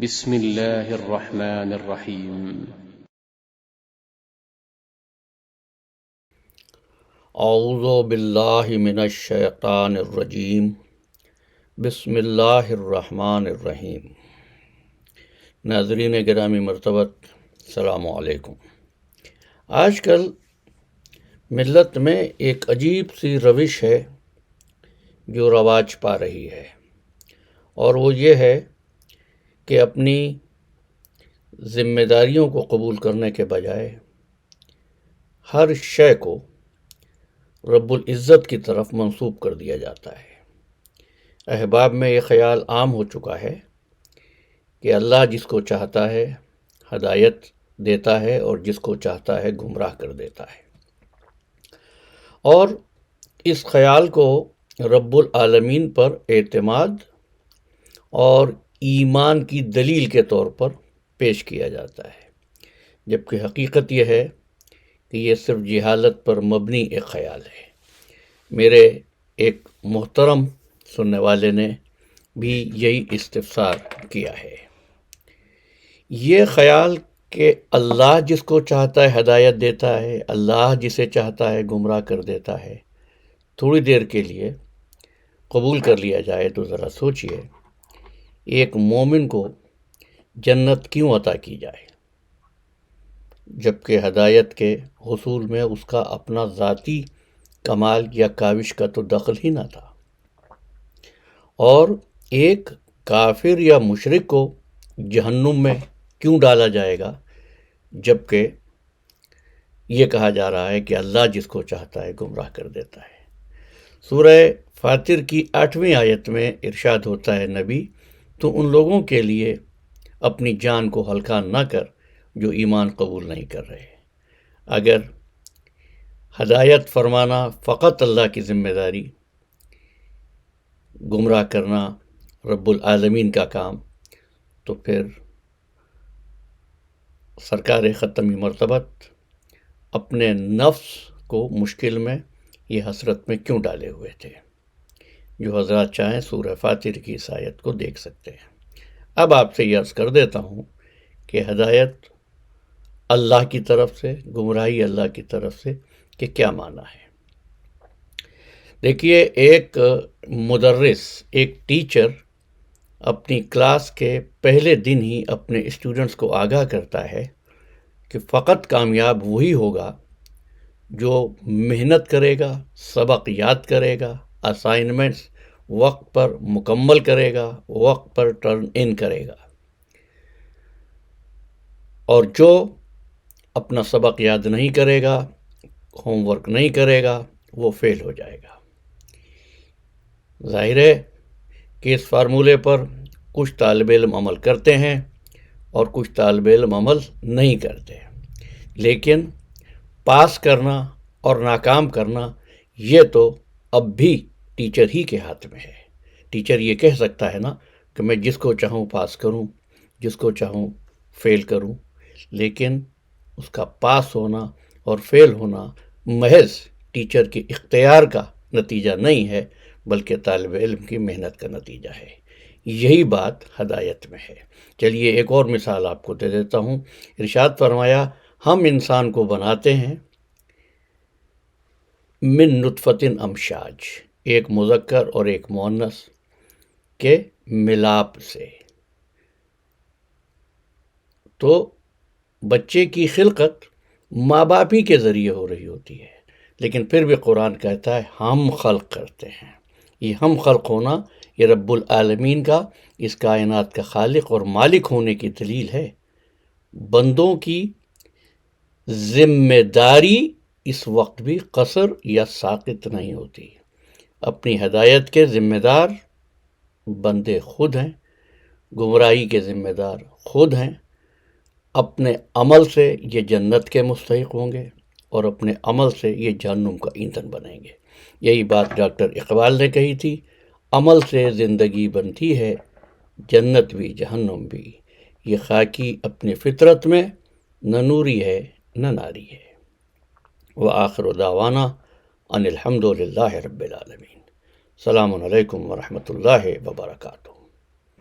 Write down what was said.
بسم الله الرحمن الرحيم. اعوذ باللہ من الشیطان الرجیم بسم اللہ الرحمن الرحیم۔ ناظرین گرامی مرتبت، السلام علیکم۔ آج کل ملت میں ایک عجیب سی روش ہے جو رواج پا رہی ہے، اور وہ یہ ہے کہ اپنی ذمہ داریوں کو قبول کرنے کے بجائے ہر شے کو رب العزت کی طرف منسوب کر دیا جاتا ہے۔ احباب میں یہ خیال عام ہو چکا ہے کہ اللہ جس کو چاہتا ہے ہدایت دیتا ہے اور جس کو چاہتا ہے گمراہ کر دیتا ہے، اور اس خیال کو رب العالمین پر اعتماد اور ایمان کی دلیل کے طور پر پیش کیا جاتا ہے، جبکہ حقیقت یہ ہے کہ یہ صرف جہالت پر مبنی ایک خیال ہے۔ میرے ایک محترم سننے والے نے بھی یہی استفسار کیا ہے۔ یہ خیال کہ اللہ جس کو چاہتا ہے ہدایت دیتا ہے، اللہ جسے چاہتا ہے گمراہ کر دیتا ہے، تھوڑی دیر کے لیے قبول کر لیا جائے تو ذرا سوچئے، ایک مومن کو جنت کیوں عطا کی جائے جبکہ ہدایت کے حصول میں اس کا اپنا ذاتی کمال یا کاوش کا تو دخل ہی نہ تھا، اور ایک کافر یا مشرک کو جہنم میں کیوں ڈالا جائے گا جبکہ یہ کہا جا رہا ہے کہ اللہ جس کو چاہتا ہے گمراہ کر دیتا ہے۔ سورہ فاطر کی 8ویں آیت میں ارشاد ہوتا ہے، نبی تو ان لوگوں کے لیے اپنی جان کو ہلکا نہ کر جو ایمان قبول نہیں کر رہے۔ اگر ہدایت فرمانا فقط اللہ کی ذمہ داری، گمراہ کرنا رب العالمین کا کام، تو پھر سرکار ختمی مرتبت اپنے نفس کو مشکل میں یہ حسرت میں کیوں ڈالے ہوئے تھے؟ جو حضرات چاہیں سورہ فاطر کی اس آیت کو دیکھ سکتے ہیں۔ اب آپ سے یہ عرض کر دیتا ہوں کہ ہدایت اللہ کی طرف سے، گمراہی اللہ کی طرف سے، کہ کیا معنی ہے۔ دیکھیے، ایک مدرس، ایک ٹیچر اپنی کلاس کے پہلے دن ہی اپنے اسٹوڈنٹس کو آگاہ کرتا ہے کہ فقط کامیاب وہی ہوگا جو محنت کرے گا، سبق یاد کرے گا، اسائنمنٹس وقت پر مکمل کرے گا، وقت پر ٹرن ان کرے گا، اور جو اپنا سبق یاد نہیں کرے گا، ہوم ورک نہیں کرے گا، وہ فیل ہو جائے گا۔ ظاہر ہے کہ اس فارمولے پر کچھ طالب علم عمل کرتے ہیں اور کچھ طالب علم عمل نہیں کرتے، لیکن پاس کرنا اور ناکام کرنا یہ تو اب بھی ٹیچر ہی کے ہاتھ میں ہے۔ ٹیچر یہ کہہ سکتا ہے نا کہ میں جس کو چاہوں پاس کروں، جس کو چاہوں فیل کروں، لیکن اس کا پاس ہونا اور فیل ہونا محض ٹیچر کے اختیار کا نتیجہ نہیں ہے، بلکہ طالب علم کی محنت کا نتیجہ ہے۔ یہی بات ہدایت میں ہے۔ چلیے ایک اور مثال آپ کو دے دیتا ہوں۔ ارشاد فرمایا، ہم انسان کو بناتے ہیں من نطفۃ امشاج، ایک مذکر اور ایک مؤنث کے ملاپ سے۔ تو بچے کی خلقت ماں باپ ہی کے ذریعے ہو رہی ہوتی ہے، لیکن پھر بھی قرآن کہتا ہے ہم خلق کرتے ہیں۔ یہ ہم خلق ہونا یہ رب العالمین کا، اس کائنات کا خالق اور مالک ہونے کی دلیل ہے۔ بندوں کی ذمہ داری اس وقت بھی قصر یا ساقط نہیں ہوتی۔ اپنی ہدایت کے ذمہ دار بندے خود ہیں، گمراہی کے ذمہ دار خود ہیں۔ اپنے عمل سے یہ جنت کے مستحق ہوں گے اور اپنے عمل سے یہ جہنم کا ایندھن بنیں گے۔ یہی بات ڈاکٹر اقبال نے کہی تھی، عمل سے زندگی بنتی ہے، جنت بھی جہنم بھی، یہ خاکی اپنی فطرت میں نہ نوری ہے نہ ناری ہے۔ وآخر دعوانا ان الحمد للہ رب العالمین۔ السلام علیکم ورحمۃ اللہ وبرکاتہ۔